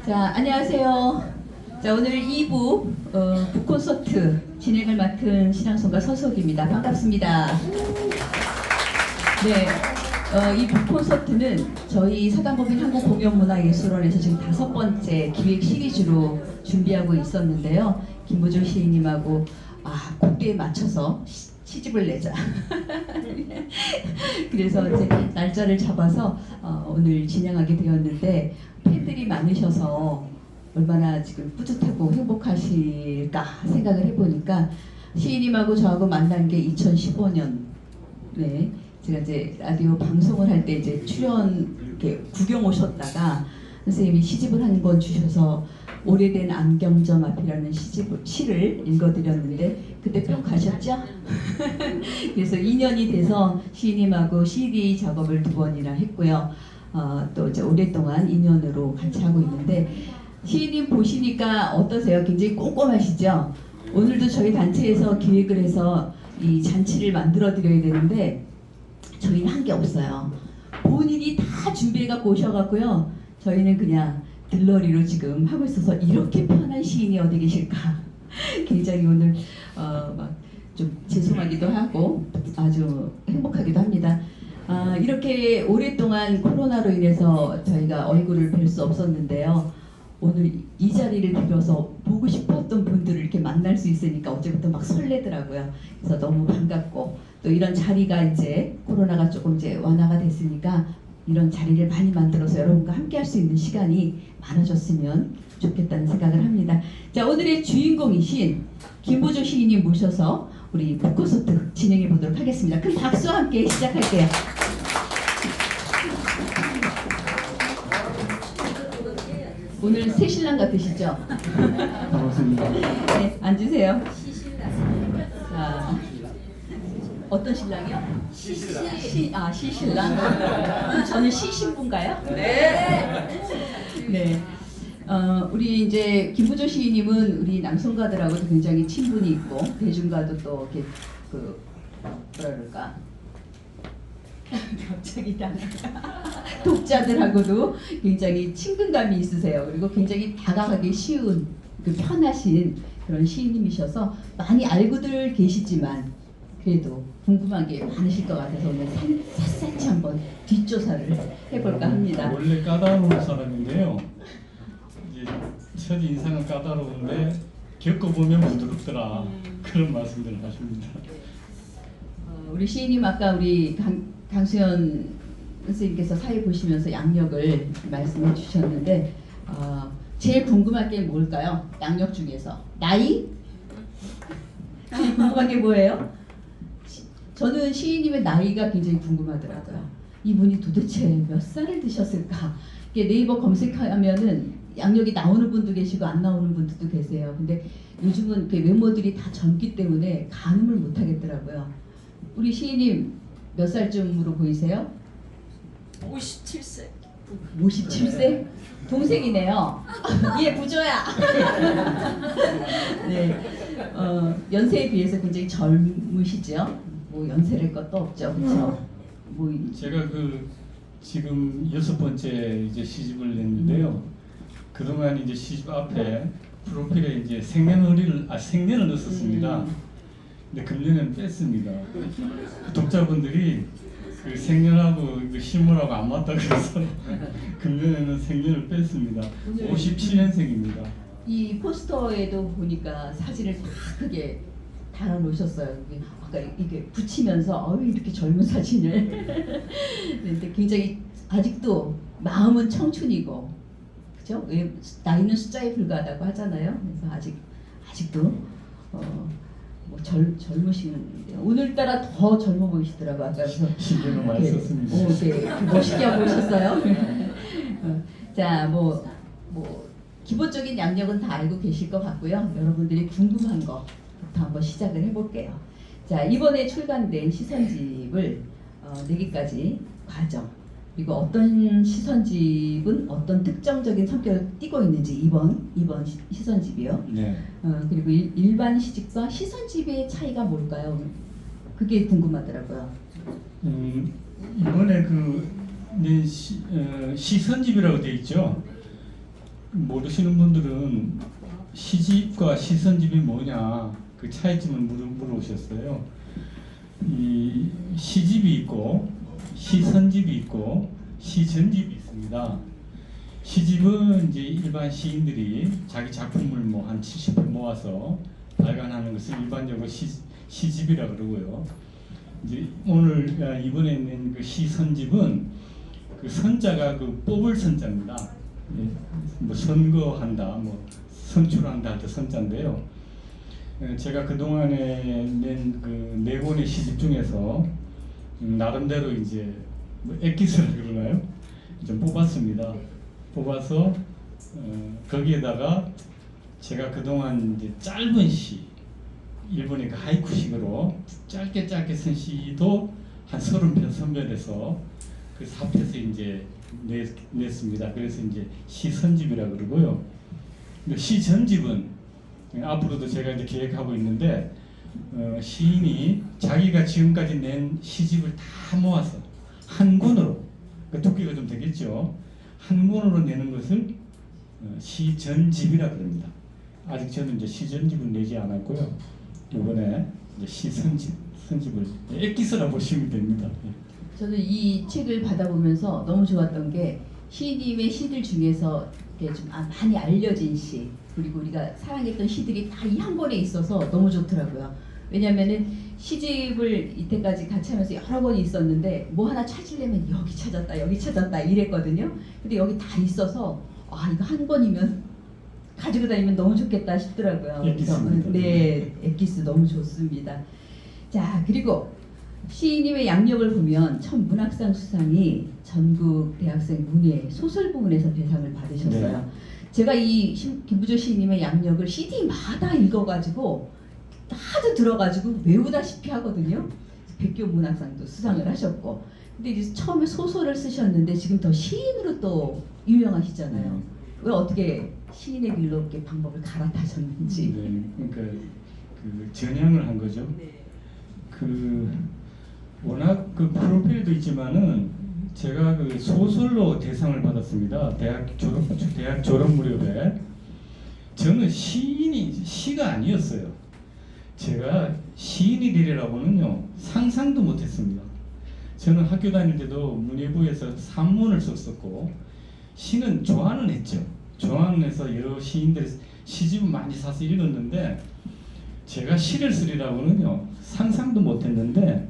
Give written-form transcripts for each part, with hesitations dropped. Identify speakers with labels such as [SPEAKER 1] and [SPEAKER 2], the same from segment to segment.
[SPEAKER 1] 자, 안녕하세요. 자, 오늘 2부 북콘서트 진행을 맡은 신앙송가 서석입니다. 반갑습니다. 네, 이 북콘서트는 저희 사단법인 한국공연문화예술원에서 지금 5번째 기획 시리즈로 준비하고 있었는데요. 김보조 시인님하고 그때에 맞춰서 시집을 내자. 그래서 이제 날짜를 잡아서 오늘 진행하게 되었는데, 팬들이 많으셔서 얼마나 지금 뿌듯하고 행복하실까 생각을 해보니까, 시인님하고 저하고 만난 게 2015년. 네, 제가 이제 라디오 방송을 할 때 이제 출연 이렇게 구경 오셨다가 선생님이 시집을 한 권 주셔서 오래된 안경점 앞이라는 시를 읽어드렸는데 그때 뿅 가셨죠? 그래서 2년이 돼서 시인님하고 CD 작업을 2번이나 했고요. 또 이제 오랫동안 인연으로 같이 하고 있는데, 시인님 보시니까 어떠세요? 굉장히 꼼꼼하시죠? 오늘도 저희 단체에서 기획을 해서 이 잔치를 만들어 드려야 되는데 저희는 한 게 없어요. 본인이 다 준비해 갖고 오셔갖고요. 저희는 그냥 들러리로 지금 하고 있어서 이렇게 편한 시인이 어디 계실까? 굉장히 오늘 막 좀 죄송하기도 하고 아주 행복하기도 합니다. 이렇게 오랫동안 코로나로 인해서 저희가 얼굴을 뵐 수 없었는데요. 오늘 이 자리를 빌어서 보고 싶었던 분들을 이렇게 만날 수 있으니까 어제부터 막 설레더라고요. 그래서 너무 반갑고, 또 이런 자리가 이제 코로나가 조금 이제 완화가 됐으니까 이런 자리를 많이 만들어서 여러분과 함께 할 수 있는 시간이 많아졌으면 좋겠다는 생각을 합니다. 자, 오늘의 주인공이신 김보조 시인님 모셔서 우리 북콘서트 진행해 보도록 하겠습니다. 큰 박수와 함께 시작할게요. 오늘 새신랑 같으시죠?
[SPEAKER 2] 반갑습니다.
[SPEAKER 1] 네, 앉으세요. 자, 어떤 신랑이요? 시신랑. 저는 시신부인가요? 네. 네. 우리 이제 김보조 시인님은 우리 남성가들하고도 굉장히 친분이 있고, 대중가도 또 이렇게 뭐라 그럴까? 갑자기 독자들하고도 굉장히 친근감이 있으세요. 그리고 굉장히 다가가기 쉬운, 편하신 그런 시인님이셔서 많이 알고들 계시지만 그래도 궁금한 게 많으실 것 같아서 오늘 샅샅이 한번 뒷조사를 해볼까 합니다.
[SPEAKER 2] 원래 까다로운 사람인데요. 이제 첫 인상은 까다로운데 겪어보면 부드럽더라, 그런 말씀들을 하십니다.
[SPEAKER 1] 우리 시인님 아까 우리 강수연 선생님께서 사회 보시면서 양력을 말씀해 주셨는데, 제일 궁금한 게 뭘까요? 양력 중에서 나이? 제일 궁금한 게 뭐예요? 저는 시인님의 나이가 굉장히 궁금하더라고요. 이분이 도대체 몇 살을 드셨을까? 네이버 검색하면은 양력이 나오는 분도 계시고 안 나오는 분들도 계세요. 근데 요즘은 외모들이 다 젊기 때문에 가늠을 못 하겠더라고요. 우리 시인님 몇 살쯤으로 보이세요?
[SPEAKER 3] 57세.
[SPEAKER 1] 57세? 동생이네요. 얘 부조야. 네, 연세에 비해서 굉장히 젊으시죠? 뭐 연세랄 것도 없죠, 그렇죠?
[SPEAKER 2] 제가 지금 6번째 이제 시집을 냈는데요. 그동안 이제 시집 앞에 프로필에 이제 생년을 넣었습니다. 근데 금년에는 뺐습니다. 독자분들이 생년하고 실물하고 안 맞다 그래서 금년에는 생년을 뺐습니다. 57년생입니다.
[SPEAKER 1] 이 포스터에도 보니까 사진을 다 크게 달아 놓으셨어요. 아까 이게 붙이면서 이렇게 젊은 사진을. 근데 굉장히 아직도 마음은 청춘이고, 그죠? 나이는 숫자에 불과하다고 하잖아요. 그래서 아직도 뭐 젊으시는데 오늘따라 더 젊어 보이시더라고요. 아까
[SPEAKER 2] 신경을 많이 썼습니다.
[SPEAKER 1] 이렇게 멋있게 하고 오셨어요. 자, 뭐 기본적인 양력은 다 알고 계실 것 같고요. 여러분들이 궁금한 거부터 한번 시작을 해볼게요. 자, 이번에 출간된 시선집을 4개까지 과정, 그리고 어떤 시선집은 어떤 특정적인 성격을 띠고 있는지 이번 시선집이요.
[SPEAKER 2] 네.
[SPEAKER 1] 그리고 일반 시집과 시선집의 차이가 뭘까요? 그게 궁금하더라고요.
[SPEAKER 2] 이번에 시선집이라고 되어 있죠. 모르시는 분들은 시집과 시선집이 뭐냐 그 차이점을 물어보셨어요. 이 시집이 있고 시선집이 있고 시전집이 있습니다. 시집은 이제 일반 시인들이 자기 작품을 뭐 한 70편 모아서 발간하는 것을 일반적으로 시집이라 그러고요. 이제 오늘 이번에 낸 그 시선집은 그 선자가 그 뽑을 선자입니다. 예, 뭐 선거한다, 뭐 선출한다 할 때 선자인데요. 제가 그 동안에 낸 그 네 권의 시집 중에서 나름대로 이제 뭐 엑기스라 그러나요? 좀 뽑았습니다. 뽑아서 거기에다가 제가 그동안 이제 짧은 시, 일본의 그 하이쿠식으로 짧게 쓴 시도 한 30편 선별해서 그 합해서 이제 냈습니다. 그래서 이제 시선집이라 그러고요. 시전집은 앞으로도 제가 이제 계획하고 있는데 시인이 자기가 지금까지 낸 시집을 다 모아서 한 권으로, 그러니까 두께가 좀 되겠죠. 한 권으로 내는 것을 시전집이라 그럽니다. 아직 저는 이제 시전집을 내지 않았고요. 이번에 이제 선집을 엑기스라 보시면 됩니다.
[SPEAKER 1] 저는 이 책을 받아보면서 너무 좋았던 게 시인님의 시들 중에서 이렇게 좀 많이 알려진 시, 그리고 우리가 사랑했던 시들이 다 이 한 권에 있어서 너무 좋더라고요. 왜냐면은 시집을 이때까지 같이 하면서 여러 권이 있었는데 뭐 하나 찾으려면 여기 찾았다 이랬거든요. 근데 여기 다 있어서 아, 이거 한 권이면 가지고 다니면 너무 좋겠다 싶더라고요. 그래서 네, 엑기스 너무 좋습니다. 자, 그리고 시인님의 양력을 보면 첫 문학상 수상이 전국 대학생 문예 소설 부문에서 대상을 받으셨어요.
[SPEAKER 2] 네.
[SPEAKER 1] 제가 이 김부조 시인님의 양력을 CD마다 읽어가지고 하도 들어가지고 외우다시피 하거든요. 백교 문학상도 수상을 하셨고, 근데 이제 처음에 소설을 쓰셨는데 지금 더 시인으로 또 유명하시잖아요. 왜 어떻게 시인의 길로 이렇게 방법을 갈아타셨는지.
[SPEAKER 2] 네, 그러니까 그 전향을 한 거죠.
[SPEAKER 1] 네.
[SPEAKER 2] 그 워낙 그 프로필도 있지만은 제가 그 소설로 대상을 받았습니다. 대학 졸업 무렵에 저는 시가 아니었어요. 제가 시인이 되리라고는요 상상도 못했습니다. 저는 학교 다닐 때도 문예부에서 산문을 썼었고 시는 좋아는 했죠. 좋아는 해서 여러 시인들의 시집을 많이 사서 읽었는데 제가 시를 쓰리라고는요 상상도 못했는데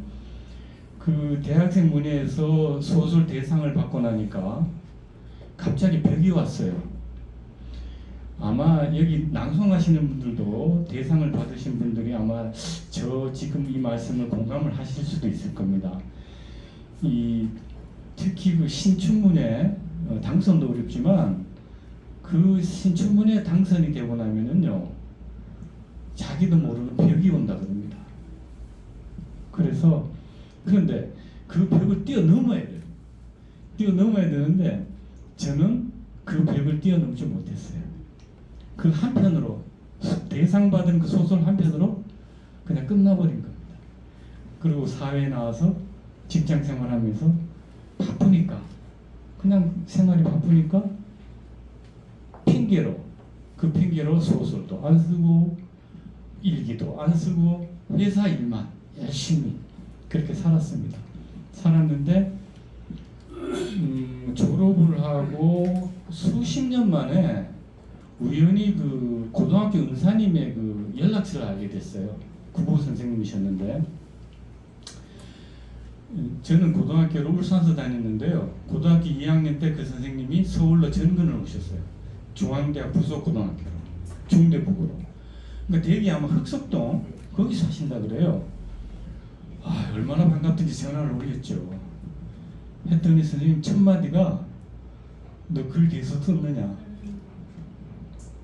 [SPEAKER 2] 그 대학생 문예에서 소설 대상을 받고 나니까 갑자기 벽이 왔어요. 아마 여기 낭송하시는 분들도 대상을 받으신 분들이 아마 저 지금 이 말씀을 공감을 하실 수도 있을 겁니다. 특히 그 신춘문예 당선도 어렵지만 그 신춘문예 당선이 되고 나면은요 자기도 모르는 벽이 온다 그럽니다. 그런데 그 벽을 뛰어넘어야 돼요. 뛰어넘어야 되는데 저는 그 벽을 뛰어넘지 못했어요. 그 한편으로 대상 받은 그 소설 한편으로 그냥 끝나버린 겁니다. 그리고 사회에 나와서 직장 생활하면서 바쁘니까 그냥 생활이 바쁘니까 그 핑계로 소설도 안 쓰고 일기도 안 쓰고 회사 일만 열심히 그렇게 살았습니다. 살았는데 졸업을 하고 수십 년 만에 우연히 그 고등학교 은사님의 그 연락처를 알게 됐어요. 국어 선생님이셨는데 저는 고등학교를 울산서 다녔는데요. 고등학교 2학년 때 그 선생님이 서울로 전근을 오셨어요. 중앙대학 부속고등학교로 중대북으로. 그러니까 대기 아마 흑석동 거기 사신다 그래요. 아, 얼마나 반갑든지 전화를 올렸죠. 했더니 선생님 첫 마디가 너 글 계속 썼느냐?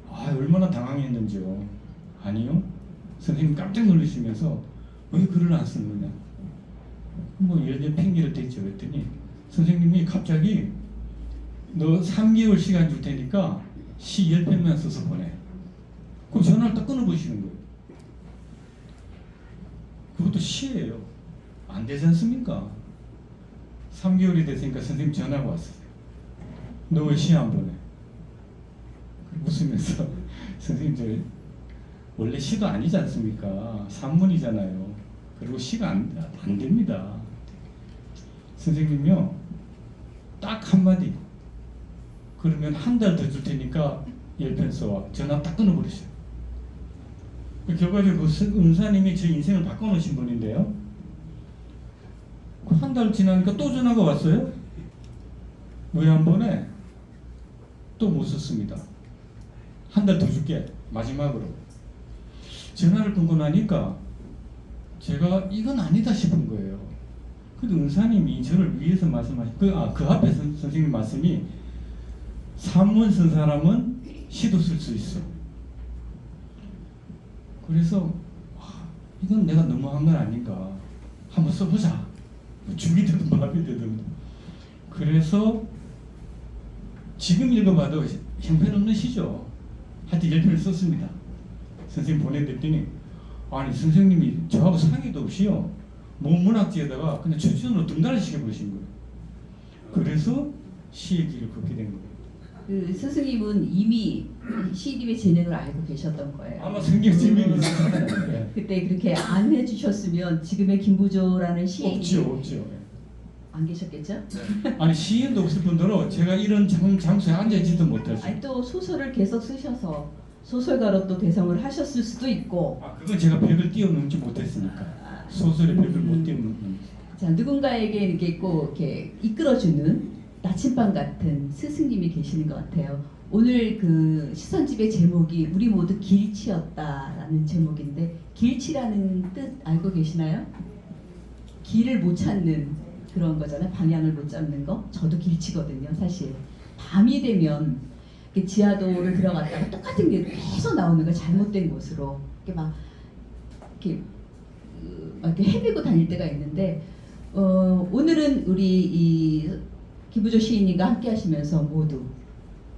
[SPEAKER 2] 아, 얼마나 당황했는지요. 아니요. 선생님 깜짝 놀라시면서 왜 글을 안 쓰느냐? 뭐 예전 핑계를 댔죠. 그랬더니 선생님이 갑자기 너 3개월 시간 줄 테니까 시 10편만 써서 보내. 그럼 전화를 딱 끊어보시는 거예요. 그것도 시예요. 안 되지 않습니까? 3개월이 됐으니까 선생님 전화가 왔어요. 너 왜 시 안 보내? 웃으면서 선생님 저 원래 시도 아니지 않습니까? 산문이잖아요. 그리고 시가 안 됩니다. 선생님요 딱 한마디 그러면 한 달 더 줄 테니까 10편 써와 전화 딱 끊어버리세요. 결과적으로 그 은사님이 제 인생을 바꿔놓으신 분인데요. 한 달 지나니까 또 전화가 왔어요. 왜 한 번에 또 못 썼습니다. 한 달 더 줄게 마지막으로. 전화를 끊고 나니까 제가 이건 아니다 싶은 거예요. 그래도 은사님이 저를 위해서 말씀하신 그 앞에 선생님 말씀이 산문 쓴 사람은 시도 쓸 수 있어. 그래서 이건 내가 너무한 건 아닌가. 한번 써보자. 죽이 되든 밥이 되든. 그래서 지금 읽어봐도 형편없는 시죠. 하여튼 10편을 썼습니다. 선생님 보내드렸더니 아니 선생님이 저하고 상의도 없이요. 문학지에다가 그냥 추천으로 등단을 시켜버리신 거예요. 그래서 시의 길을 걷게 된 거예요.
[SPEAKER 1] 그 스승님은 이미 시인님의 재능을 알고 계셨던 거예요.
[SPEAKER 2] 아마 성경지명이 있었어요.
[SPEAKER 1] 그때 그렇게 안 해주셨으면 지금의 김부조라는 시인이
[SPEAKER 2] 없죠.
[SPEAKER 1] 안 계셨겠죠?
[SPEAKER 2] 아니 시인도 없을 뿐더러 제가 이런 장소에 앉아있지도 못했어요.
[SPEAKER 1] 아니 또 소설을 계속 쓰셔서 소설가로 또 대성을 하셨을 수도 있고.
[SPEAKER 2] 그건 제가 벽을 뛰어넘지 못했으니까. 소설의 벽을 못 뛰어넘는.
[SPEAKER 1] 자 누군가에게 이렇게 꼭 이렇게 이끌어주는 나침반 같은 스승님이 계시는 것 같아요. 오늘 그 시선집의 제목이 우리 모두 길치였다라는 제목인데 길치라는 뜻 알고 계시나요? 길을 못 찾는 그런 거잖아요. 방향을 못 잡는 거. 저도 길치거든요. 사실 밤이 되면 이렇게 지하도를 들어갔다가 똑같은 게 계속 나오는 거 잘못된 곳으로 이렇게 막 이렇게 헤매고 다닐 때가 있는데 오늘은 우리 이 김부조 시인님과 함께 하시면서 모두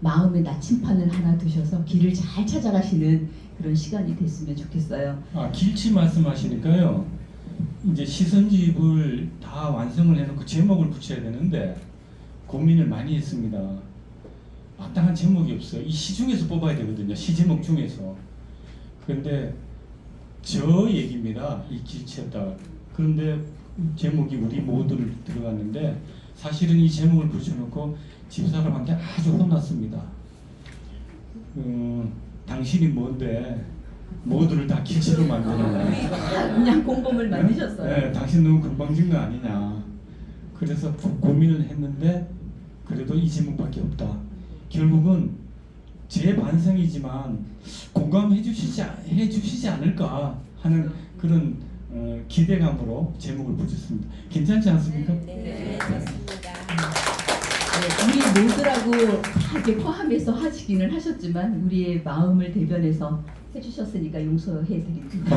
[SPEAKER 1] 마음의 나침판을 하나 두셔서 길을 잘 찾아가시는 그런 시간이 됐으면 좋겠어요.
[SPEAKER 2] 길치 말씀하시니까요. 이제 시선집을 다 완성을 해놓고 제목을 붙여야 되는데 고민을 많이 했습니다. 마땅한 제목이 없어요. 이 시 중에서 뽑아야 되거든요. 시 제목 중에서. 그런데 저 얘기입니다. 이 길치였다. 그런데 제목이 우리 모두를 들어갔는데 사실은 이 제목을 붙여놓고 집사람한테 아주 혼났습니다. 당신이 뭔데 모두를 다 길치로 만드냐.
[SPEAKER 1] 그냥 공범을 만드셨어요.
[SPEAKER 2] 네, 당신 너무 건방진 거 아니냐. 그래서 고민을 했는데 그래도 이 제목밖에 없다. 결국은 제 반성이지만 공감해 주시지 않을까 하는 그런 기대감으로 제목을 붙였습니다. 괜찮지 않습니까?
[SPEAKER 3] 네, 맞습니다.
[SPEAKER 1] 우리 모두라고 다 이렇게 포함해서 하시기는 하셨지만 우리의 마음을 대변해서 해주셨으니까 용서해드립니다.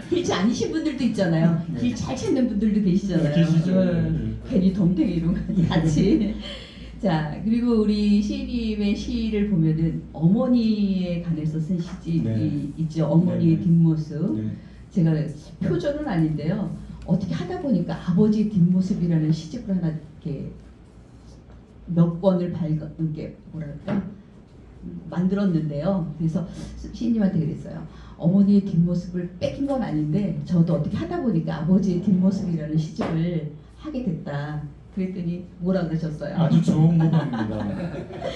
[SPEAKER 1] 길치 아니신 분들도 있잖아요. 길 잘 찾는 분들도 계시잖아요.
[SPEAKER 2] 계시죠.
[SPEAKER 1] 괜히 덤탱이로 같이. 자 그리고 우리 시인님의 시를 보면은 어머니에 관해서 쓴 시집이 있죠. 어머니의 뒷모습. 제가 표절은 아닌데요. 어떻게 하다 보니까 아버지의 뒷모습이라는 시집을 하나 이렇게 몇 권을 이렇게 뭐랄까 만들었는데요. 그래서 시인님한테 그랬어요. 어머니의 뒷모습을 뺏긴 건 아닌데 저도 어떻게 하다 보니까 아버지의 뒷모습이라는 시집을 하게 됐다. 그랬더니 뭐라 그러셨어요?
[SPEAKER 2] 아주 좋은 모방입니다.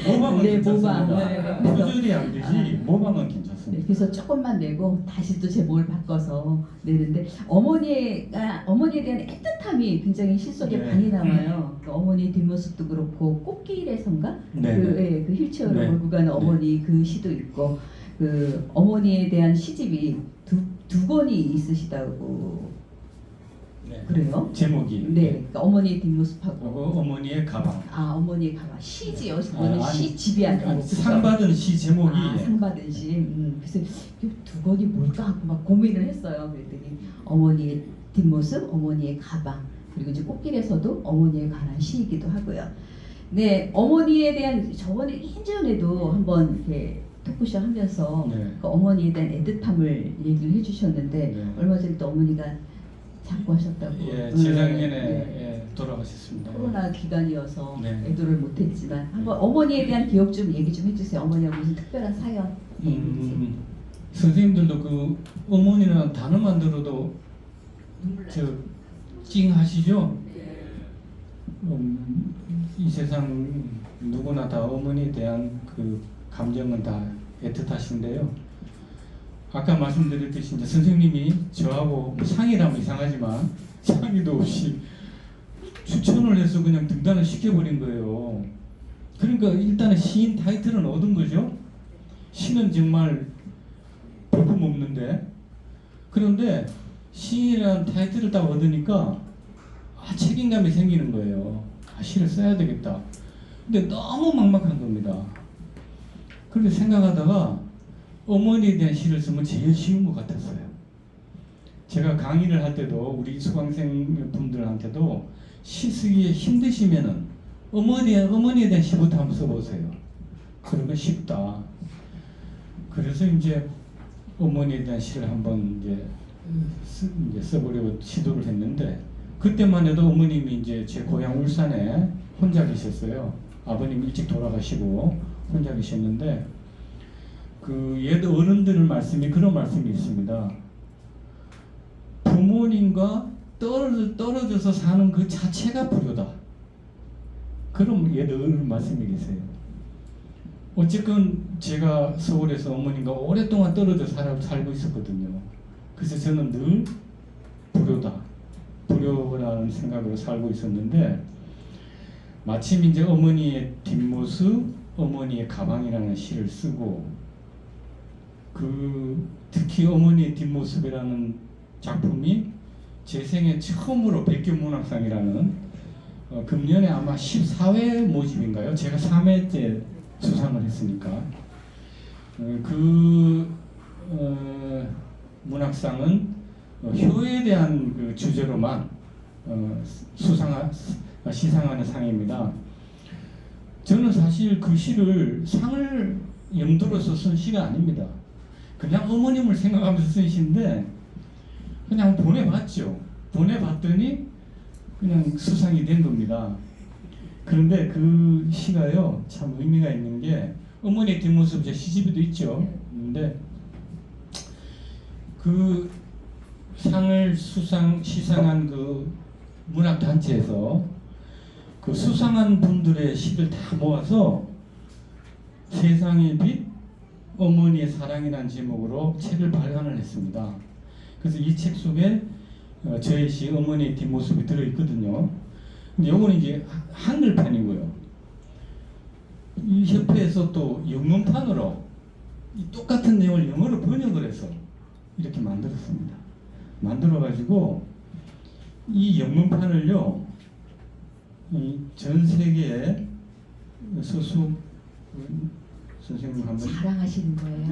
[SPEAKER 2] 모방은
[SPEAKER 1] 네,
[SPEAKER 2] 괜찮습니다.
[SPEAKER 1] 모방. 네.
[SPEAKER 2] 표절이 안 되지 모방은 괜찮습니다.
[SPEAKER 1] 네, 그래서 조금만 내고 다시 또 제목을 바꿔서 내는데 어머니에 대한 애틋함이 굉장히 시 속에
[SPEAKER 2] 네.
[SPEAKER 1] 많이 나와요. 그 어머니의 뒷모습도 그렇고 꽃길에선가
[SPEAKER 2] 네.
[SPEAKER 1] 그 휠체어를
[SPEAKER 2] 네.
[SPEAKER 1] 몰고 가는 어머니 그 시도 있고 그 어머니에 대한 시집이 두 권이 있으시다고
[SPEAKER 2] 네.
[SPEAKER 1] 그래요?
[SPEAKER 2] 제목이
[SPEAKER 1] 네, 그러니까 어머니의 뒷모습하고
[SPEAKER 2] 어머니의 가방.
[SPEAKER 1] 어머니의 가방 시지요. 이거는
[SPEAKER 2] 아니,
[SPEAKER 1] 시집이 아니고
[SPEAKER 2] 상 받은 시 제목이
[SPEAKER 1] 상 받은 시. 그래서 이 두 권이 뭘까 하고 막 고민을 했어요. 그랬더니 어머니의 뒷모습, 어머니의 가방, 그리고 이제 꽃길에서도 어머니에 관한 시이기도 하고요. 네, 어머니에 대한 저번에 예전에도 한번 이렇게 토크쇼 하면서
[SPEAKER 2] 네.
[SPEAKER 1] 그 어머니에 대한 애틋함을 얘기를 해주셨는데
[SPEAKER 2] 네.
[SPEAKER 1] 얼마 전에 또 어머니가 자꾸 하셨다고.
[SPEAKER 2] 예, 재작년에
[SPEAKER 1] 네.
[SPEAKER 2] 예, 돌아가셨습니다.
[SPEAKER 1] 코로나 기간이어서
[SPEAKER 2] 네.
[SPEAKER 1] 애도를 못했지만 한번 어머니에 대한 기억 좀 얘기 좀 해주세요. 어머니하고 무슨 특별한 사연.
[SPEAKER 2] 선생님들도 그 어머니라는 단어만 들어도
[SPEAKER 3] 눈물 나요.
[SPEAKER 2] 저 찡하시죠? 이 세상 누구나 다 어머니에 대한 그 감정은 다 애틋하신데요. 아까 말씀드렸듯이 이제 선생님이 저하고 뭐 상이라면 이상하지만 상의도 없이 추천을 해서 그냥 등단을 시켜버린 거예요. 그러니까 일단은 시인 타이틀은 얻은 거죠. 시는 정말 볼품 없는데, 그런데 시인이라는 타이틀을 딱 얻으니까 책임감이 생기는 거예요. 시를 써야 되겠다. 근데 너무 막막한 겁니다. 그런데 생각하다가 어머니에 대한 시를 쓰면 제일 쉬운 것 같았어요. 제가 강의를 할 때도 우리 수강생 분들한테도 시 쓰기에 힘드시면은 어머니에 대한 시부터 한번 써보세요. 그러면 쉽다. 그래서 이제 어머니에 대한 시를 한번 이제 써보려고 시도를 했는데, 그때만 해도 어머님이 이제 제 고향 울산에 혼자 계셨어요. 아버님 일찍 돌아가시고 혼자 계셨는데, 그 옛 어른들 말씀이 그런 말씀이 있습니다. 부모님과 떨어져서 사는 그 자체가 불효다. 그런 옛 어른 말씀이 계세요. 어쨌건 제가 서울에서 어머님과 오랫동안 떨어져 살고 있었거든요. 그래서 저는 늘 불효다, 불효라는 생각으로 살고 있었는데, 마침 이제 어머니의 뒷모습, 어머니의 가방이라는 시를 쓰고, 특히 어머니의 뒷모습이라는 작품이 제 생애 처음으로 백교문학상이라는 금년에 아마 14회 모집인가요? 제가 3회째 수상을 했으니까 문학상은 효에 대한 그 주제로만 시상하는 상입니다. 저는 사실 그 시를 상을 염두로서 쓴 시가 아닙니다. 그냥 어머님을 생각하면서 쓴 시인데 그냥 보내봤죠. 보내봤더니 그냥 수상이 된 겁니다. 그런데 그 시가요 참 의미가 있는 게, 어머니의 뒷모습 제 시집에도 있죠. 근데 그 상을 시상한 그 문학 단체에서 그 수상한 분들의 시를 다 모아서 세상의 빛, 어머니의 사랑이라는 제목으로 책을 발간을 했습니다. 그래서 이 책 속에 저의 시 어머니의 뒷모습이 들어있거든요. 근데 요거는 이제 한글판이고요. 이 협회에서 또 영문판으로 이 똑같은 내용을 영어로 번역을 해서 이렇게 만들었습니다. 만들어가지고 이 영문판을요, 전 세계에 서수 선생님 한번
[SPEAKER 1] 자랑하시는 거예요.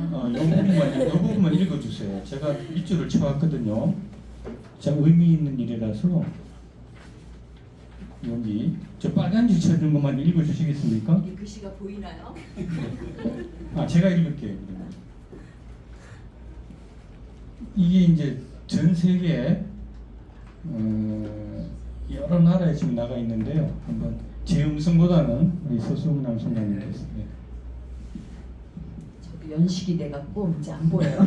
[SPEAKER 2] 요 부분만 읽어주세요. 제가 밑줄을 쳐왔거든요. 자, 의미 있는 일이라서 여기 저 빨간 줄 쳐준 것만 읽어주시겠습니까?
[SPEAKER 3] 이 글씨가 보이나요?
[SPEAKER 2] 제가 읽을게요. 이게 이제 전 세계 여러 나라에 지금 나가 있는데요. 한번 제 음성보다는 우리 서수남 선생님께서.
[SPEAKER 1] 저도 연식이 돼갖고 이제 안 보여요.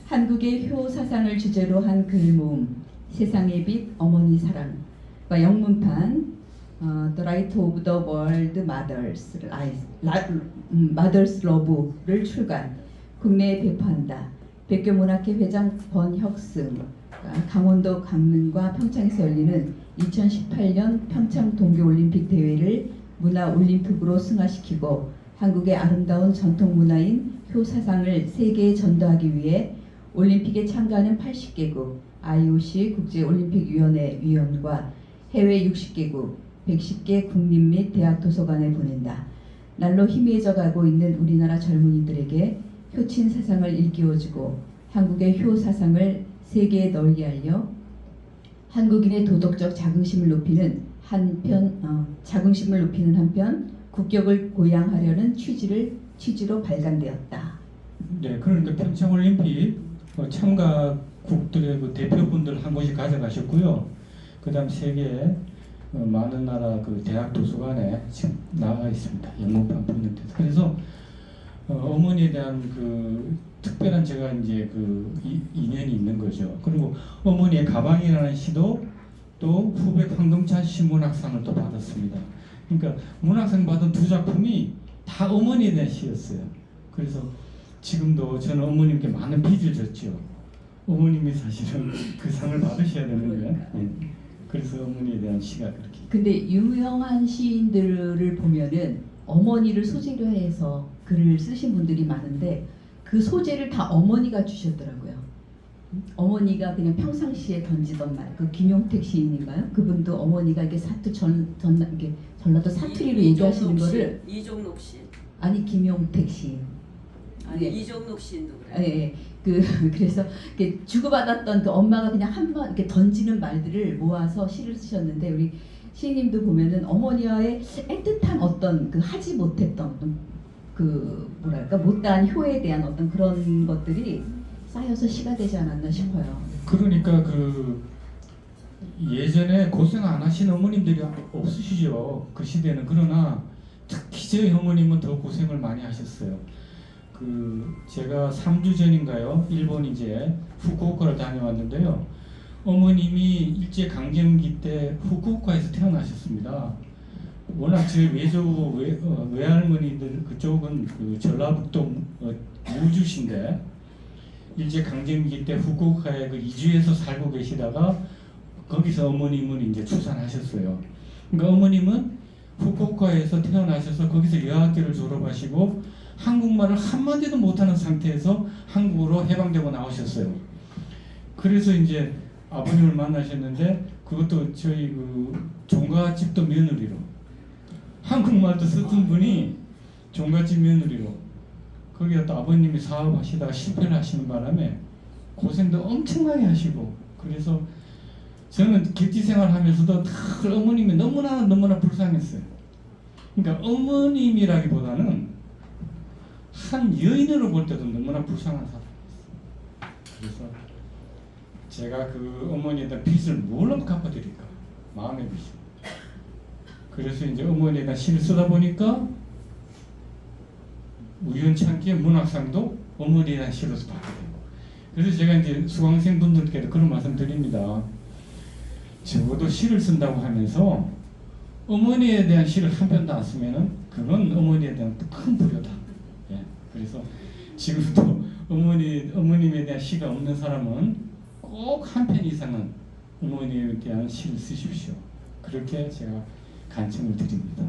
[SPEAKER 1] 한국의 효 사상을 주제로 한 글모음 세상의 빛 어머니 사랑과 영문판 The Light of the World Mother's Love를 출간, 국내에 배포한다. 백교문학회 회장 권혁승, 강원도 강릉과 평창에서 열리는 2018년 평창 동계올림픽 대회를 문화올림픽으로 승화시키고 한국의 아름다운 전통문화인 효사상을 세계에 전도하기 위해 올림픽에 참가하는 80개국 IOC 국제올림픽위원회 위원과 해외 60개국 110개 국립 및 대학 도서관에 보낸다. 날로 희미해져 가고 있는 우리나라 젊은이들에게 효친 사상을 일깨워주고 한국의 효 사상을 세계에 널리 알려 한국인의 도덕적 자긍심을 높이는 한편 국격을 고양하려는 취지로 발간되었다.
[SPEAKER 2] 네, 그러니까 평창올림픽 참가 국들의 그 대표분들 한 곳이 가져가셨고요. 그다음 세계 많은 나라 그 대학 도서관에 지금 나가 있습니다. 영문판 번역돼서. 그래서 어머니에 대한 그 특별한 제가 이제 그 인연이 있는 거죠. 그리고 어머니의 가방이라는 시도 또 후배 황금찬 시문학상을 또 받았습니다. 그러니까 문학상 받은 두 작품이 다 어머니에 대한 시였어요. 그래서 지금도 저는 어머님께 많은 빚을 졌죠. 어머님이 사실은 그 상을 받으셔야 되는 거예요. 예. 그래서 어머니에 대한 시가 그렇게.
[SPEAKER 1] 근데 유명한 시인들을 보면은 어머니를 소재로 해서 글을 쓰신 분들이 많은데 그 소재를 다 어머니가 주셨더라고요. 어머니가 그냥 평상시에 던지던 말, 그 김용택 시인인가요? 그분도 어머니가 이게 이게 전라도 사투리로 얘기하시는 거를
[SPEAKER 3] 이종록 씨.
[SPEAKER 1] 아니 김용택 시인.
[SPEAKER 3] 아니
[SPEAKER 1] 예.
[SPEAKER 3] 이종록 씨도 그래.
[SPEAKER 1] 예, 예. 그래서 이렇게 주고받았던 그 엄마가 그냥 한 번 이렇게 던지는 말들을 모아서 시를 쓰셨는데 우리 시인님도 보면은 어머니와의 애틋한 어떤 그 하지 못했던 어떤 그 뭐랄까 못다한 효에 대한 어떤 그런 것들이 쌓여서 시가 되지 않았나 싶어요.
[SPEAKER 2] 그러니까 그 예전에 고생 안 하신 어머님들이 없으시죠. 그 시대는. 그러나 특히 저희 어머님은 더 고생을 많이 하셨어요. 그 제가 3주 전인가요? 일본 이제 후쿠오카를 다녀왔는데요. 어머님이 일제 강점기 때 후쿠오카에서 태어나셨습니다. 워낙 제 외할머니들 그쪽은 그 전라북도 무주신데 일제 강점기 때 후쿠오카에 그 이주해서 살고 계시다가 거기서 어머님은 이제 출산하셨어요. 그러니까 어머님은 후쿠오카에서 태어나셔서 거기서 여학교를 졸업하시고 한국말을 한마디도 못하는 상태에서 한국으로 해방되고 나오셨어요. 그래서 이제 아버님을 만나셨는데 그것도 저희 그 종갓집도 며느리로 한국말도 쓰던 분이 종갓집 며느리로 거기다 또 아버님이 사업하시다가 실패를 하시는 바람에 고생도 엄청나게 하시고 그래서 저는 객지 생활하면서도 늘 어머님이 너무나 불쌍했어요. 그러니까 어머님이라기보다는 한 여인으로 볼 때도 너무나 불쌍한 사람이었어요. 그래서 제가 그 어머니에 대한 빚을 뭘로 갚아드릴까? 마음의 빚. 그래서 이제 어머니에 대한 시를 쓰다 보니까 우연찮게 문학상도 어머니에 대한 시로서 받게 되고 그래서 제가 이제 수강생분들께도 그런 말씀 드립니다. 적어도 시를 쓴다고 하면서 어머니에 대한 시를 한 편도 안 쓰면은 그건 어머니에 대한 큰 불효다. 예. 그래서 지금도 어머님에 대한 시가 없는 사람은 꼭 한 편 이상은 어머니에 대한 시를 쓰십시오. 그렇게 제가 간청을 드립니다.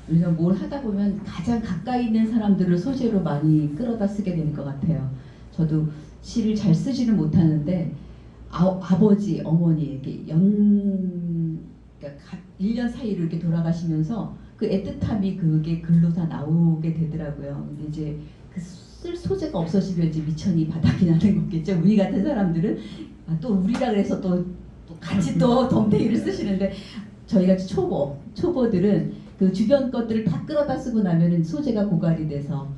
[SPEAKER 1] 우리가 뭘 하다 보면 가장 가까이 있는 사람들을 소재로 많이 끌어다 쓰게 되는 것 같아요. 저도 시를 잘 쓰지는 못하는데 아버지, 어머니 이렇게 그러니까 1년 사이로 이렇게 돌아가시면서 그 애틋함이 그게 글로 다 나오게 되더라고요. 근데 이제 그 쓸 소재가 없어지면 이제 미천이 바닥이 나는 거겠죠. 우리 같은 사람들은 또 우리라 그래서 또 같이 또 덤태기를 쓰시는데 저희 같이 초보들은 그 주변 것들을 다 끌어다 쓰고 나면은 소재가 고갈이 돼서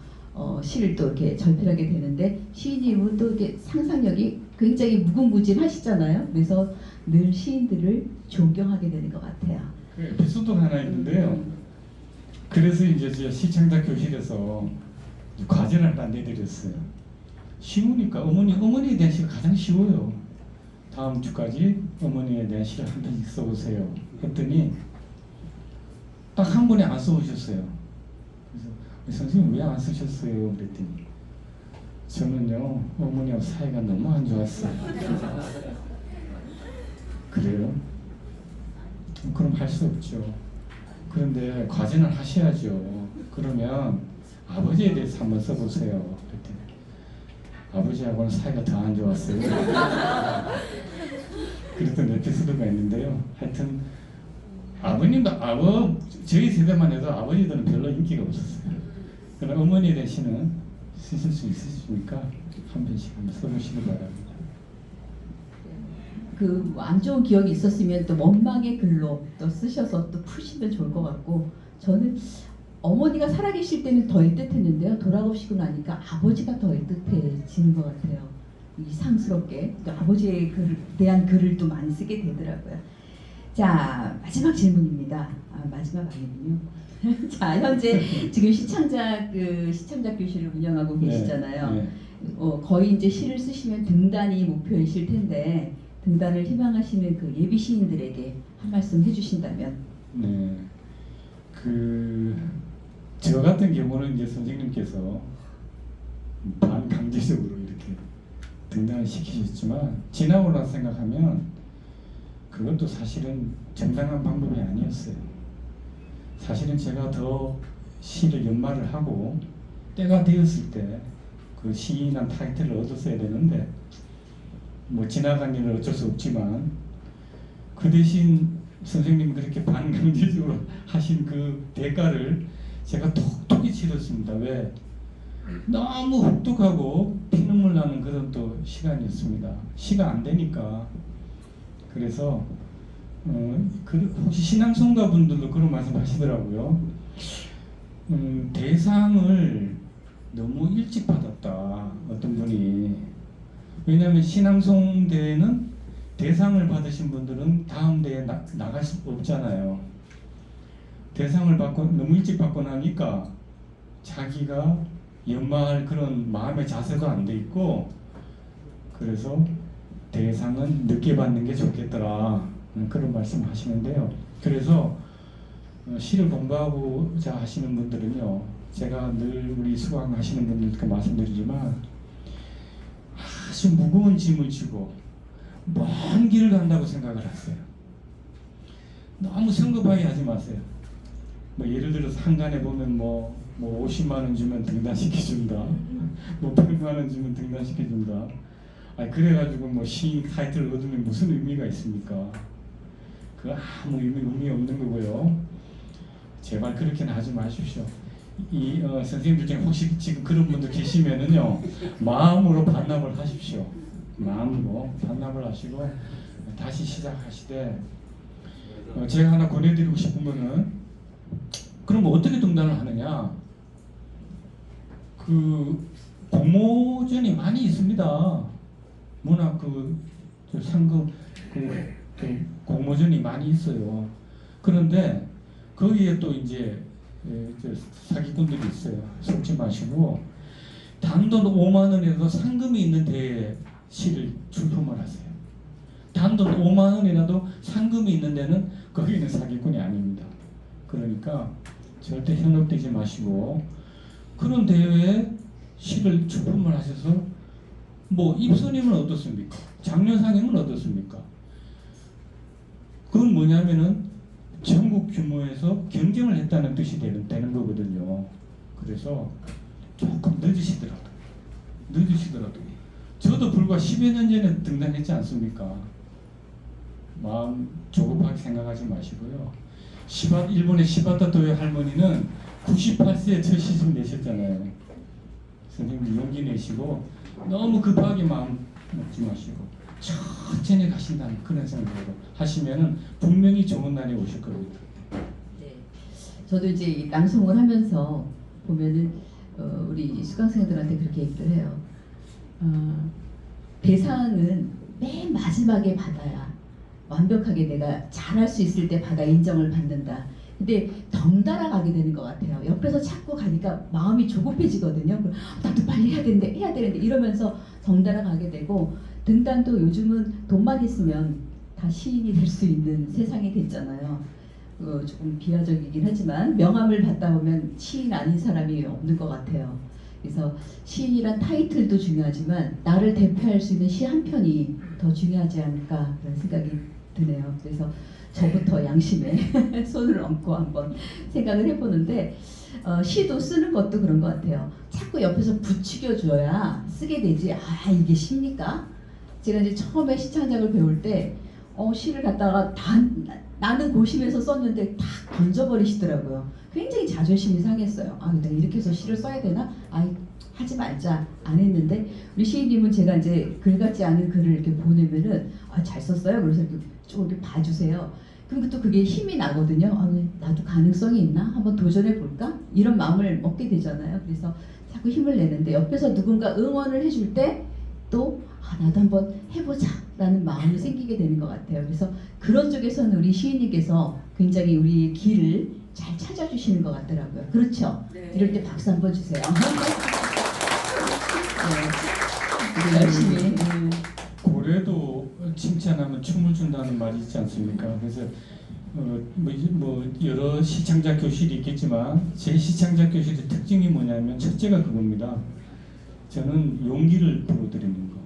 [SPEAKER 1] 시를 또 이렇게 절필하게 되는데 시인님은 또 이렇게 상상력이 굉장히 무궁무진하시잖아요. 그래서 늘 시인들을 존경하게 되는 것 같아요.
[SPEAKER 2] 그 에피소드가 하나 있는데요. 그래서 이제 제 시청자 교실에서 과제를 하나 내드렸어요. 쉬우니까 어머니에 대한 시가 가장 쉬워요. 다음 주까지 어머니에 대한 시를 한 편씩 써보세요. 했더니 딱 한 분이 안 써오셨어요. 그래서 선생님 왜 안 쓰셨어요? 그랬더니 저는요 어머니와 사이가 너무 안 좋았어요. 그래요? 그럼 할 수 없죠. 그런데 과제는 하셔야죠. 그러면 아버지에 대해서 한번 써보세요. 그랬더니 아버지하고는 사이가 더 안 좋았어요. 그랬던 에피소드가 있는데요. 하여튼 저희 세대만 해도 아버지들은 별로 인기가 없었어요. 그러나 어머니에 대한 시는 쓰실 수 있으십니까? 한 편씩 한번 써보시기 바랍니다.
[SPEAKER 1] 그 안 좋은 기억이 있었으면 또 원망의 글로 또 쓰셔서 또 푸시면 좋을 것 같고 저는 어머니가 살아계실 때는 더 애틋했는데요. 돌아가시고 나니까 아버지가 더 애틋해지는 것 같아요. 이상스럽게 또 아버지에 대한 글을 또 많이 쓰게 되더라고요. 자, 마지막 질문입니다. 마지막 아니군요. 자, 현재 지금 시창작 교실을 운영하고 계시잖아요.
[SPEAKER 2] 네.
[SPEAKER 1] 거의 이제 시를 쓰시면 등단이 목표이실 텐데 등단을 희망하시는 그 예비 시인들에게 한 말씀 해주신다면.
[SPEAKER 2] 네. 저 같은 경우는 이제 선생님께서 반강제적으로 이렇게 등단을 시키셨지만 지나고 나서 생각하면 그것도 사실은 정당한 방법이 아니었어요. 사실은 제가 더 시를 연마를 하고 때가 되었을 때 그 시인한 타이틀을 얻었어야 되는데 뭐 지나간 일은 어쩔 수 없지만 그 대신 선생님이 그렇게 반강제적으로 하신 그 대가를 제가 톡톡히 치렀습니다. 왜? 너무 혹독하고 피눈물 나는 그런 또 시간이었습니다. 시가 안 되니까. 그래서 혹시 신앙송가분들도 그런 말씀 하시더라고요. 대상을 너무 일찍 받았다. 어떤 분이. 왜냐하면 신앙송 대회는 대상을 받으신 분들은 다음 대회에 나갈 수 없잖아요. 대상을 받고 너무 일찍 받고 나니까 자기가 연마할 그런 마음의 자세도 안 돼 있고, 그래서 대상은 늦게 받는 게 좋겠더라, 그런 말씀 하시는데요. 그래서 시를 공부하고자 하시는 분들은요, 제가 늘 우리 수강하시는 분들께 말씀드리지만 아주 무거운 짐을 지고 먼 길을 간다고 생각을 하세요. 너무 성급하게 하지 마세요. 뭐 예를 들어서 한간에 보면 뭐 50만 원 주면 등단시켜준다, 뭐 100만 원 주면 등단시켜준다. 그래가지고 뭐 시인 타이틀을 얻으면 무슨 의미가 있습니까? 그 아무 의미 없는 거고요. 제발 그렇게는 하지 마십시오. 선생님들 중에 혹시 지금 그런 분들 계시면은요, 마음으로 반납을 하십시오. 마음으로 반납을 하시고 다시 시작하시되, 제가 하나 권해드리고 싶은 거는, 그럼 어떻게 등단을 하느냐? 공모전이 많이 있습니다. 문학 상금 공모전이 많이 있어요. 그런데 거기에 또 이제 사기꾼들이 있어요. 속지 마시고 단돈 5만 원에도 상금이 있는 대회에 시를 출품을 하세요. 단돈 5만 원이라도 상금이 있는 데는 거기는 사기꾼이 아닙니다. 그러니까 절대 현혹되지 마시고 그런 대회에 시를 출품을 하셔서 뭐 입선이면 어떻습니까? 장려상이면 어떻습니까? 그건 뭐냐면은 전국 규모에서 경쟁을 했다는 뜻이 되는 거거든요. 그래서 조금 늦으시더라도 저도 불과 10여 년 전에 등단했지 않습니까? 마음 조급하게 생각하지 마시고요. 일본의 시바타 도요 할머니는 98세에 첫 시집 내셨잖아요. 선생님 용기 내시고 너무 급하게 마음 먹지 마시고 천천히 가신다는 그런 생각으로 하시면은 분명히 좋은 날이 오실 겁니다.
[SPEAKER 1] 네, 저도 이제 이 낭송을 하면서 보면은 우리 수강생들한테 그렇게 얘기를 해요. 대상은 맨 마지막에 받아야 완벽하게 내가 잘할 수 있을 때 받아 인정을 받는다. 근데 덩달아 가게 되는 것 같아요. 옆에서 자꾸 가니까 마음이 조급해지거든요. 나도 빨리 해야 되는데 이러면서 덩달아 가게 되고, 등단도 요즘은 돈만 있으면 다 시인이 될 수 있는 세상이 됐잖아요. 조금 비하적이긴 하지만 명함을 받다 보면 시인 아닌 사람이 없는 것 같아요. 그래서 시인이란 타이틀도 중요하지만 나를 대표할 수 있는 시 한 편이 더 중요하지 않을까 그런 생각이 드네요. 그래서 저부터 양심에 손을 얹고 한번 생각을 해보는데, 시도 쓰는 것도 그런 것 같아요. 자꾸 옆에서 부추겨줘야 쓰게 되지. 이게 시입니까? 제가 이제 처음에 시창작을 배울 때 시를 갖다가 나는 고심해서 썼는데 다 던져버리시더라고요. 굉장히 자존심이 상했어요. 내가 이렇게 해서 시를 써야 되나? 하지 말자 안 했는데, 우리 시인님은 제가 이제 글 같지 않은 글을 이렇게 보내면은 잘 썼어요. 그래서 이렇게 쭉 이렇게 봐주세요. 그럼 또 그게 힘이 나거든요. 나도 가능성이 있나? 한번 도전해 볼까? 이런 마음을 먹게 되잖아요. 그래서 자꾸 힘을 내는데 옆에서 누군가 응원을 해줄 때 또 나도 한번 해보자라는 마음이 생기게 되는 것 같아요. 그래서 그런 쪽에서는 우리 시인님께서 굉장히 우리의 길을 잘 찾아주시는 것 같더라고요. 그렇죠?
[SPEAKER 3] 네.
[SPEAKER 1] 이럴 때 박수 한번 주세요. 네. 우리 열심히.
[SPEAKER 2] 고래도 칭찬하면 춤을 준다는 말이 있지 않습니까? 그래서 뭐 여러 시창작 교실이 있겠지만 제 시창작 교실의 특징이 뭐냐면 첫째가 그겁니다. 저는 용기를 불어드리는 거,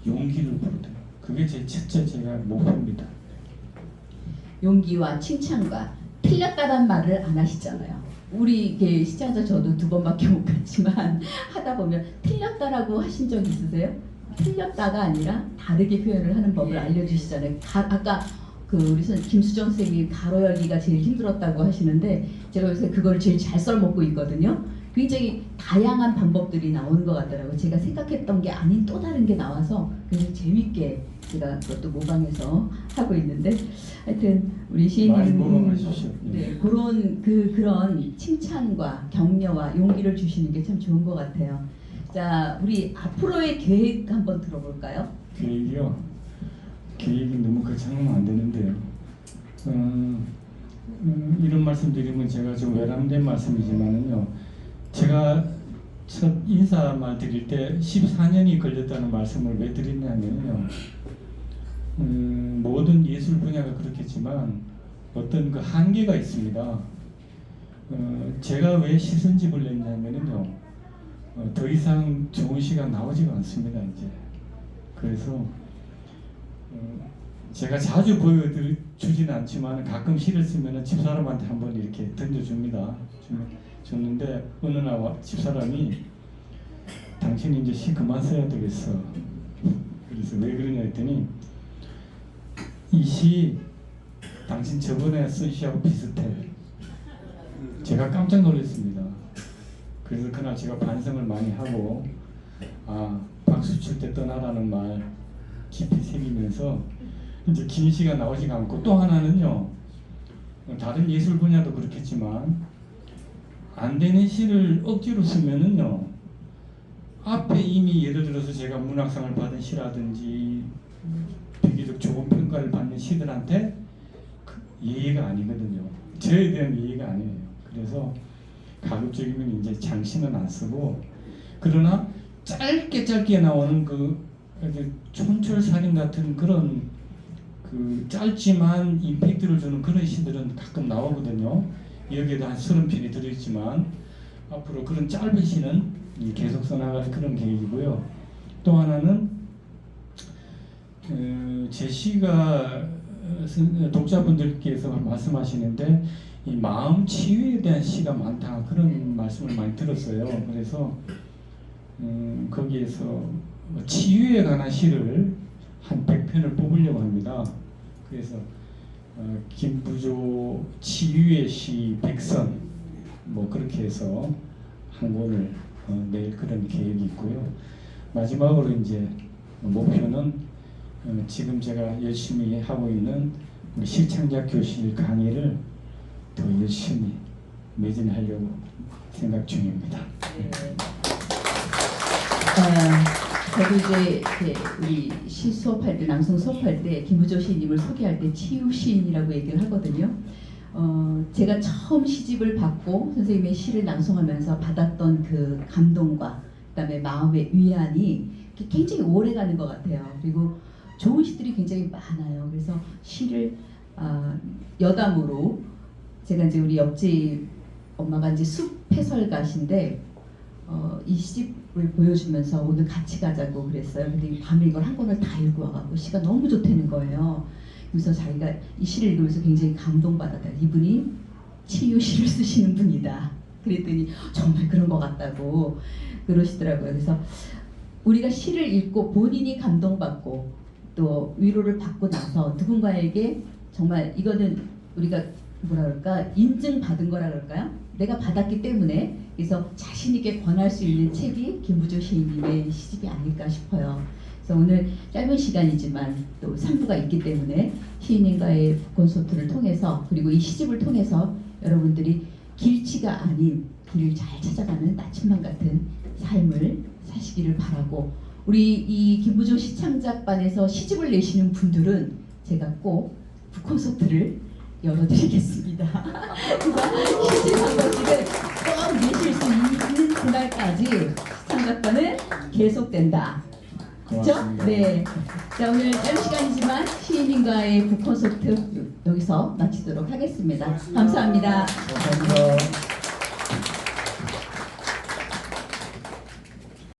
[SPEAKER 2] 용기를 불어드리는 거. 그게 제 첫째 제가 목표입니다.
[SPEAKER 1] 용기와 칭찬과 틀렸다란 말을 안 하시잖아요. 우리 이게 시청자 저도 2번밖에 못 갔지만 하다 보면 틀렸다라고 하신 적 있으세요? 틀렸다가 아니라 다르게 표현을 하는 법을 알려주시잖아요. 아까 그 우리 김수정 선생님이 가로 열기가 제일 힘들었다고 하시는데 제가 요새 그걸 제일 잘 썰먹고 있거든요. 굉장히 다양한 방법들이 나오는 것 같더라고요. 제가 생각했던 게 아닌 또 다른 게 나와서 굉장히 재밌게 제가 그것도 모방해서 하고 있는데 하여튼 우리
[SPEAKER 2] 많이
[SPEAKER 1] 시인님
[SPEAKER 2] 모방하십시오.
[SPEAKER 1] 네, 그런 칭찬과 격려와 용기를 주시는 게 참 좋은 것 같아요. 자, 우리 앞으로의 계획 한번 들어볼까요?
[SPEAKER 2] 계획이요. 계획이 너무 거창하면 안 되는데요. 이런 말씀드리면 제가 좀 외람된 말씀이지만은요. 제가 첫 인사말 드릴 때 14년이 걸렸다는 말씀을 왜 드리냐면요. 모든 예술 분야가 그렇겠지만 어떤 그 한계가 있습니다. 제가 왜 시선집을 냈냐면요. 더 이상 좋은 시가 나오지가 않습니다. 이제 그래서 제가 자주 보여주지는 않지만 가끔 시를 쓰면 집사람한테 한번 이렇게 던져줍니다. 줬는데 어느 날 집사람이 당신이 이제 시 그만 써야 되겠어. 그래서 왜 그러냐 했더니 이 시 당신 저번에 쓴 시하고 비슷해. 제가 깜짝 놀랐습니다. 그래서 그날 제가 반성을 많이 하고 박수 칠 때 떠나라는 말 깊이 새기면서 이제 긴 시가 나오지가 않고 또 하나는요. 다른 예술 분야도 그렇겠지만 안 되는 시를 억지로 쓰면은요. 앞에 이미 예를 들어서 제가 문학상을 받은 시라든지 비교적 좋은 평가를 받는 시들한테 예의가 아니거든요. 저에 대한 예의가 아니에요. 그래서 가급적이면 이제 장시는 안 쓰고 그러나 짧게 나오는 그 촌철살인 같은 그런 그 짧지만 임팩트를 주는 그런 시들은 가끔 나오거든요. 여기에도 한 30편이 들어있지만 앞으로 그런 짧은 시는 계속 써나갈 그런 계획이고요. 또 하나는 제 시가 독자분들께서 말씀하시는데 이 마음 치유에 대한 시가 많다 그런 말씀을 많이 들었어요. 그래서 거기에서 치유에 관한 시를 한 100편을 뽑으려고 합니다. 그래서 김부조 치유의 시 100선 뭐 그렇게 해서 한 권을 낼 그런 계획이 있고요. 마지막으로 이제 목표는 지금 제가 열심히 하고 있는 시창작 교실 강의를 더 열심히 매진하려고 생각 중입니다.
[SPEAKER 1] 네. 저도 이제 우리 시 수업할 때 낭송 수업할 때 김부조 시인님을 소개할 때 치유 시인이라고 얘기를 하거든요. 제가 처음 시집을 받고 선생님의 시를 낭송하면서 받았던 그 감동과 그다음에 마음의 위안이 굉장히 오래 가는 것 같아요. 그리고 좋은 시들이 굉장히 많아요. 그래서 시를 여담으로 제가 이제 우리 옆집 엄마가 이제 숲해설가신데 이 시집을 보여주면서 오늘 같이 가자고 그랬어요. 근데 밤에 이걸 한 권을 다 읽고 와가지고 시가 너무 좋다는 거예요. 그래서 자기가 이 시를 읽으면서 굉장히 감동받았다. 이분이 치유시를 쓰시는 분이다. 그랬더니 정말 그런 것 같다고 그러시더라고요. 그래서 우리가 시를 읽고 본인이 감동받고 또 위로를 받고 나서 누군가에게 정말 이거는 우리가 뭐라 그럴까 인증받은 거라 그럴까요? 내가 받았기 때문에 그래서 자신 있게 권할 수 있는 책이 김부조 시인님의 시집이 아닐까 싶어요. 그래서 오늘 짧은 시간이지만 또 3부가 있기 때문에 시인님과의 콘서트를 통해서 그리고 이 시집을 통해서 여러분들이 길치가 아닌 길을 잘 찾아가는 나침반 같은 삶을 사시기를 바라고 우리 이 김부조 시창작반에서 시집을 내시는 분들은 제가 꼭 북콘서트를 열어드리겠습니다. 그래서 시집 한 번씩을 꼭 내실 수 있는 그날까지 시창작반은 계속된다. 그렇죠?
[SPEAKER 2] 고맙습니다.
[SPEAKER 1] 네. 자, 오늘 짧은 시간이지만 시인님과의 북콘서트 여기서 마치도록 하겠습니다. 감사합니다.